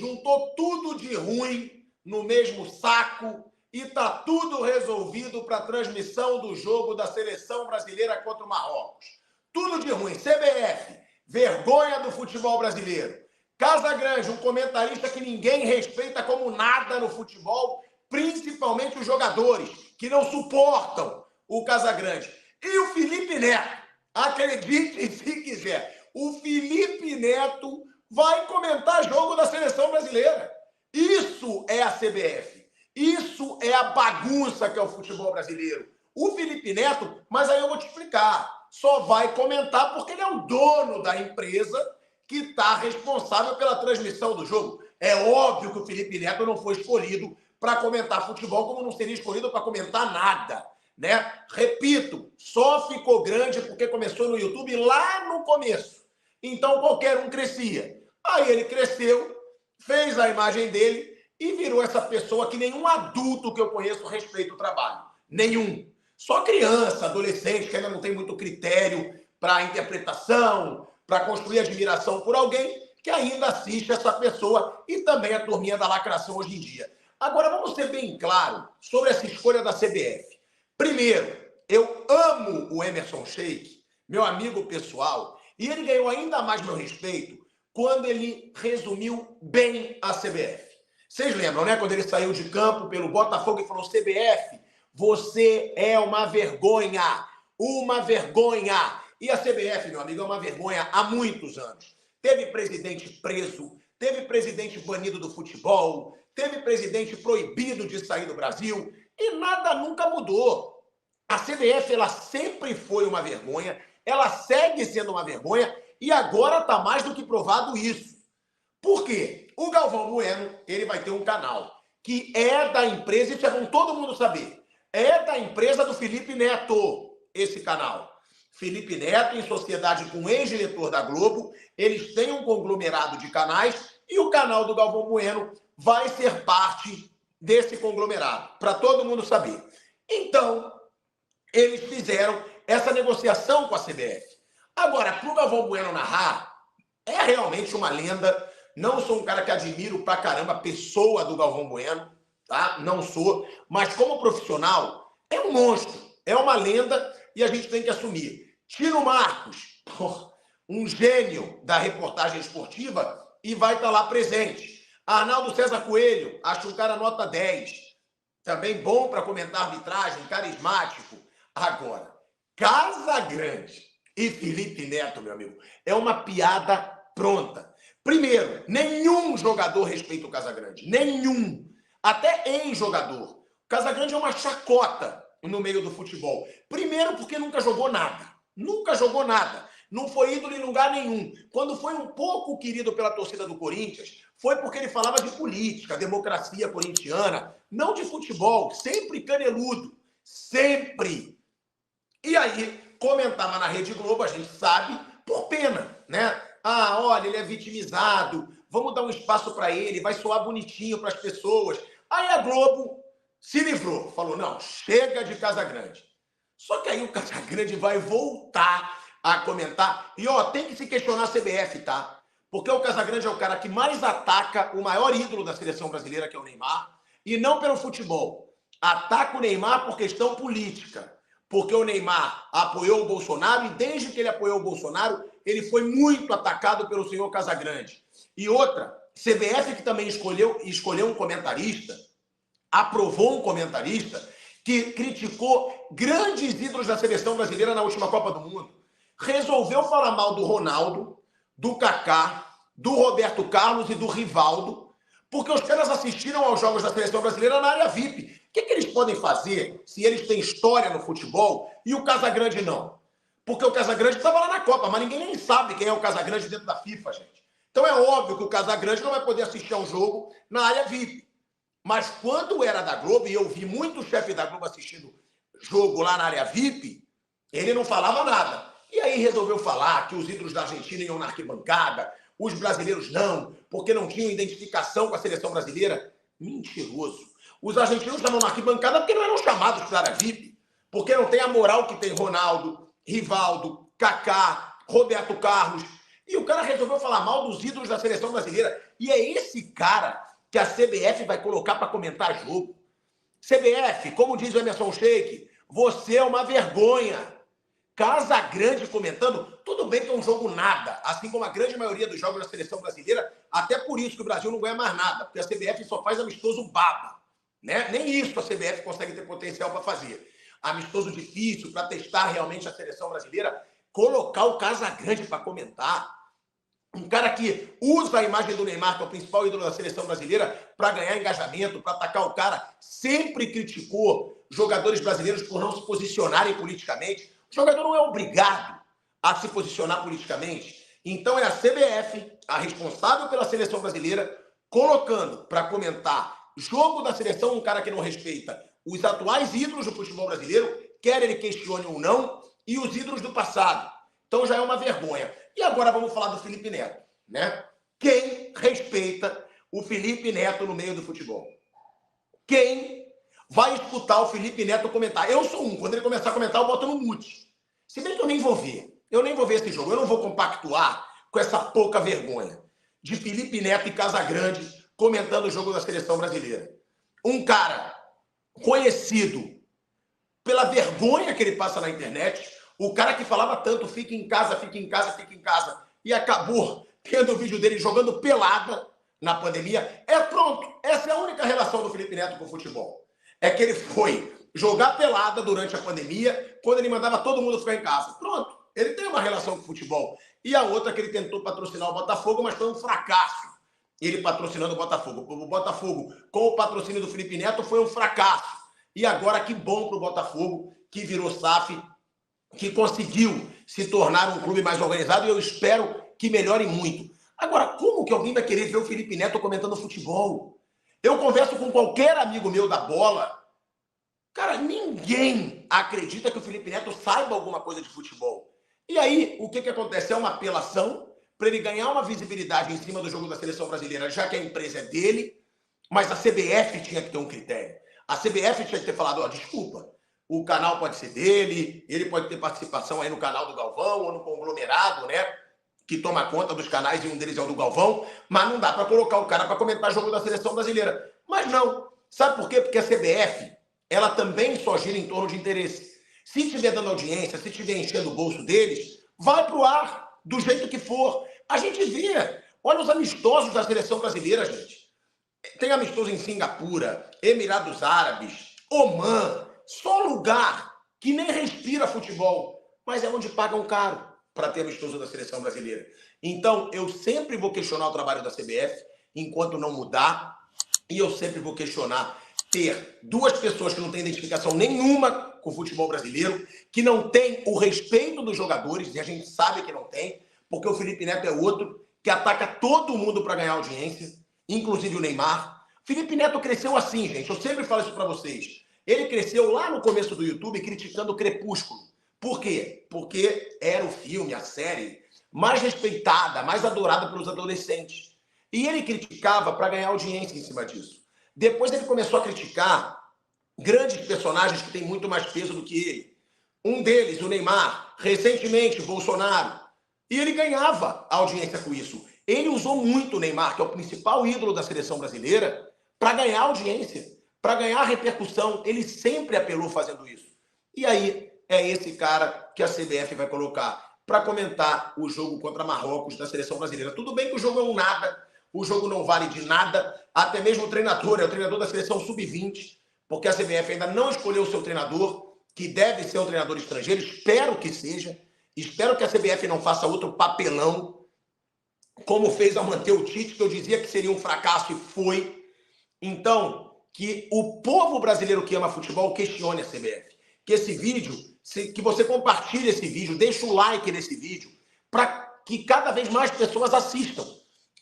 juntou tudo de ruim no mesmo saco e está tudo resolvido para a transmissão do jogo da seleção brasileira contra o Marrocos. Tudo de ruim. CBF, vergonha do futebol brasileiro. Casagrande, um comentarista que ninguém respeita como nada no futebol, principalmente os jogadores, que não suportam o Casagrande. E o Felipe Neto, acreditem se quiser, o Felipe Neto vai comentar jogo da seleção brasileira. Isso é a CBF. Isso é a bagunça que é o futebol brasileiro. O Felipe Neto, mas aí eu vou te explicar, só vai comentar porque ele é o dono da empresa que está responsável pela transmissão do jogo. É óbvio que o Felipe Neto não foi escolhido para comentar futebol, como não seria escolhido para comentar nada, né? Repito, só ficou grande porque começou no YouTube lá no começo. Então qualquer um crescia. Aí ele cresceu, fez a imagem dele e virou essa pessoa que nenhum adulto que eu conheço respeita o trabalho. Nenhum. Só criança, adolescente, que ainda não tem muito critério para interpretação, para construir admiração por alguém, que ainda assiste essa pessoa e também a turminha da lacração hoje em dia. Agora, vamos ser bem claros sobre essa escolha da CBF. Primeiro, eu amo o Emerson Sheik, meu amigo pessoal, e ele ganhou ainda mais meu respeito quando ele resumiu bem a CBF. Vocês lembram, né? Quando ele saiu de campo pelo Botafogo e falou: CBF, você é uma vergonha. Uma vergonha. E a CBF, meu amigo, é uma vergonha há muitos anos. Teve presidente preso, teve presidente banido do futebol, teve presidente proibido de sair do Brasil e nada nunca mudou. A CBF, ela sempre foi uma vergonha, ela segue sendo uma vergonha e agora está mais do que provado isso. Por quê? O Galvão Bueno, ele vai ter um canal que é da empresa, isso é bom todo mundo saber, é da empresa do Felipe Neto, esse canal. Felipe Neto, em sociedade com o ex-diretor da Globo, eles têm um conglomerado de canais e o canal do Galvão Bueno vai ser parte desse conglomerado, para todo mundo saber. Então, eles fizeram essa negociação com a CBF. Agora, para o Galvão Bueno narrar, é realmente uma lenda. Não sou um cara que admiro pra caramba a pessoa do Galvão Bueno, tá? Não sou. Mas como profissional, é um monstro, é uma lenda e a gente tem que assumir. Tira o Marcos, um gênio da reportagem esportiva, e vai estar lá presente. Arnaldo César Coelho, acho um cara nota 10. Também bom para comentar arbitragem, carismático. Agora, Casagrande e Felipe Neto, meu amigo, é uma piada pronta. Primeiro, nenhum jogador respeita o Casagrande. Nenhum. Até ex-jogador. O Casagrande é uma chacota no meio do futebol. Primeiro, porque nunca jogou nada. Nunca jogou nada. Não foi ídolo em lugar nenhum. Quando foi um pouco querido pela torcida do Corinthians, foi porque ele falava de política, democracia corintiana, não de futebol. Sempre caneludo. Sempre. E aí, comentava na Rede Globo, a gente sabe, por pena, né? Ah, olha, ele é vitimizado, vamos dar um espaço para ele, vai soar bonitinho para as pessoas. Aí a Globo se livrou, falou: não, chega de Casagrande. Só que aí o Casagrande vai voltar a comentar. E, ó, tem que se questionar a CBF, tá? Porque o Casagrande é o cara que mais ataca o maior ídolo da seleção brasileira, que é o Neymar, e não pelo futebol. Ataca o Neymar por questão política. Porque o Neymar apoiou o Bolsonaro e desde que ele apoiou o Bolsonaro, ele foi muito atacado pelo senhor Casagrande. E outra, CBF que também escolheu um comentarista, aprovou um comentarista que criticou grandes ídolos da seleção brasileira na última Copa do Mundo. Resolveu falar mal do Ronaldo, do Kaká, do Roberto Carlos e do Rivaldo, porque os caras assistiram aos jogos da seleção brasileira na área VIP. O que eles podem fazer se eles têm história no futebol e o Casagrande não? Porque o Casagrande estava lá na Copa, mas ninguém nem sabe quem é o Casagrande dentro da FIFA, gente. Então é óbvio que o Casagrande não vai poder assistir ao jogo na área VIP. Mas quando era da Globo, e eu vi muito chefe da Globo assistindo jogo lá na área VIP, ele não falava nada. E aí resolveu falar que os ídolos da Argentina iam na arquibancada, os brasileiros não, porque não tinham identificação com a seleção brasileira. Mentiroso. Os argentinos estavam na arquibancada porque não eram chamados para a área VIP, porque não tem a moral que tem Ronaldo, Rivaldo, Kaká, Roberto Carlos. E o cara resolveu falar mal dos ídolos da seleção brasileira. E é esse cara que a CBF vai colocar para comentar jogo. CBF, como diz o Emerson Sheik, você é uma vergonha. Casagrande comentando, tudo bem que é um jogo nada, assim como a grande maioria dos jogos da seleção brasileira, até por isso que o Brasil não ganha mais nada, porque a CBF só faz amistoso baba, né? Nem isso a CBF consegue ter potencial para fazer. Amistoso difícil, para testar realmente a seleção brasileira, colocar o Casagrande para comentar. Um cara que usa a imagem do Neymar, que é o principal ídolo da seleção brasileira, para ganhar engajamento, para atacar o cara, sempre criticou jogadores brasileiros por não se posicionarem politicamente. O jogador não é obrigado a se posicionar politicamente. Então é a CBF, a responsável pela seleção brasileira, colocando para comentar jogo da seleção um cara que não respeita os atuais ídolos do futebol brasileiro, quer ele questione ou não, e os ídolos do passado. Então já é uma vergonha. E agora vamos falar do Felipe Neto, né? Quem respeita o Felipe Neto no meio do futebol? Quem vai escutar o Felipe Neto comentar? Eu sou um. Quando ele começar a comentar, eu boto no mute. Se bem que eu nem vou ver. Eu nem vou ver esse jogo. Eu não vou compactuar com essa pouca vergonha de Felipe Neto e Casagrande comentando o jogo da seleção brasileira. Um cara conhecido pela vergonha que ele passa na internet, o cara que falava tanto, fica em casa, fica em casa, fica em casa, e acabou tendo o vídeo dele jogando pelada na pandemia. Pronto, essa é a única relação do Felipe Neto com o futebol. É que ele foi jogar pelada durante a pandemia, quando ele mandava todo mundo ficar em casa. Pronto, ele tem uma relação com o futebol. E a outra que ele tentou patrocinar o Botafogo, mas foi um fracasso. Ele patrocinando o Botafogo. O Botafogo, com o patrocínio do Felipe Neto, foi um fracasso. E agora que bom para o Botafogo, que virou SAF, que conseguiu se tornar um clube mais organizado, e eu espero que melhore muito. Agora, como que alguém vai querer ver o Felipe Neto comentando futebol? Eu converso com qualquer amigo meu da bola. Cara, ninguém acredita que o Felipe Neto saiba alguma coisa de futebol. E aí, o que acontece? É uma apelação para ele ganhar uma visibilidade em cima do jogo da seleção brasileira, já que a empresa é dele, mas a CBF tinha que ter um critério. A CBF tinha que ter falado, desculpa, o canal pode ser dele, ele pode ter participação aí no canal do Galvão ou no conglomerado, né, que toma conta dos canais, e um deles é o do Galvão, mas não dá para colocar o cara para comentar jogo da seleção brasileira. Mas não. Sabe por quê? Porque a CBF, ela também só gira em torno de interesse. Se estiver dando audiência, se estiver enchendo o bolso deles, vai pro ar, do jeito que for. A gente vê. Olha os amistosos da seleção brasileira, gente. Tem amistoso em Singapura, Emirados Árabes, Omã, só lugar que nem respira futebol, mas é onde pagam caro para ter amistoso da seleção brasileira. Então, eu sempre vou questionar o trabalho da CBF enquanto não mudar, e eu sempre vou questionar ter duas pessoas que não têm identificação nenhuma com o futebol brasileiro, que não tem o respeito dos jogadores, e a gente sabe que não tem, porque o Felipe Neto é outro que ataca todo mundo para ganhar audiência, inclusive o Neymar. Felipe Neto cresceu assim, gente, eu sempre falo isso para vocês. Ele cresceu lá no começo do YouTube criticando o Crepúsculo. Por quê? Porque era o filme, a série mais respeitada, mais adorada pelos adolescentes. E ele criticava para ganhar audiência em cima disso. Depois ele começou a criticar grandes personagens que têm muito mais peso do que ele. Um deles, o Neymar, recentemente, Bolsonaro. E ele ganhava audiência com isso. Ele usou muito o Neymar, que é o principal ídolo da seleção brasileira, para ganhar audiência, para ganhar repercussão. Ele sempre apelou fazendo isso. E aí é esse cara que a CBF vai colocar para comentar o jogo contra Marrocos da seleção brasileira. Tudo bem que o jogo é um nada, o jogo não vale de nada, até mesmo o treinador é o treinador da seleção sub-20, porque a CBF ainda não escolheu o seu treinador, que deve ser um treinador estrangeiro, espero que seja, espero que a CBF não faça outro papelão, como fez ao manter o Tite, que eu dizia que seria um fracasso e foi. Então, que o povo brasileiro que ama futebol questione a CBF. Que esse vídeo, que você compartilhe esse vídeo, deixa o like nesse vídeo, para que cada vez mais pessoas assistam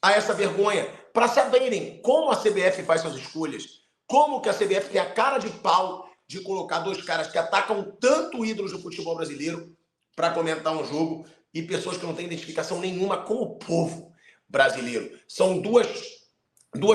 a essa vergonha, para saberem como a CBF faz suas escolhas, como que a CBF tem a cara de pau de colocar dois caras que atacam tanto ídolos do futebol brasileiro para comentar um jogo, e pessoas que não têm identificação nenhuma com o povo brasileiro. São duas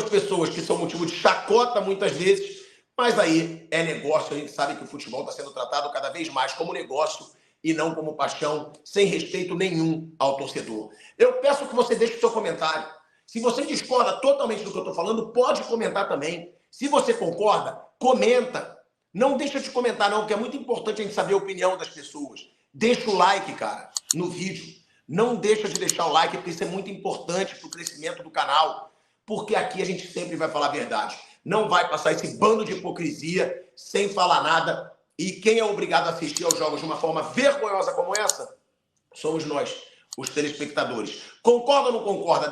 pessoas que são motivo de chacota muitas vezes, mas aí é negócio, a gente sabe que o futebol está sendo tratado cada vez mais como negócio, e não como paixão, sem respeito nenhum ao torcedor. Eu peço que você deixe o seu comentário. Se você discorda totalmente do que eu estou falando, pode comentar também. Se você concorda, comenta. Não deixa de comentar não, porque é muito importante a gente saber a opinião das pessoas. Deixa o like, cara, no vídeo. Não deixa de deixar o like, porque isso é muito importante para o crescimento do canal. Porque aqui a gente sempre vai falar a verdade. Não vai passar esse bando de hipocrisia sem falar nada. E quem é obrigado a assistir aos jogos de uma forma vergonhosa como essa, somos nós, os telespectadores. Concorda ou não concorda?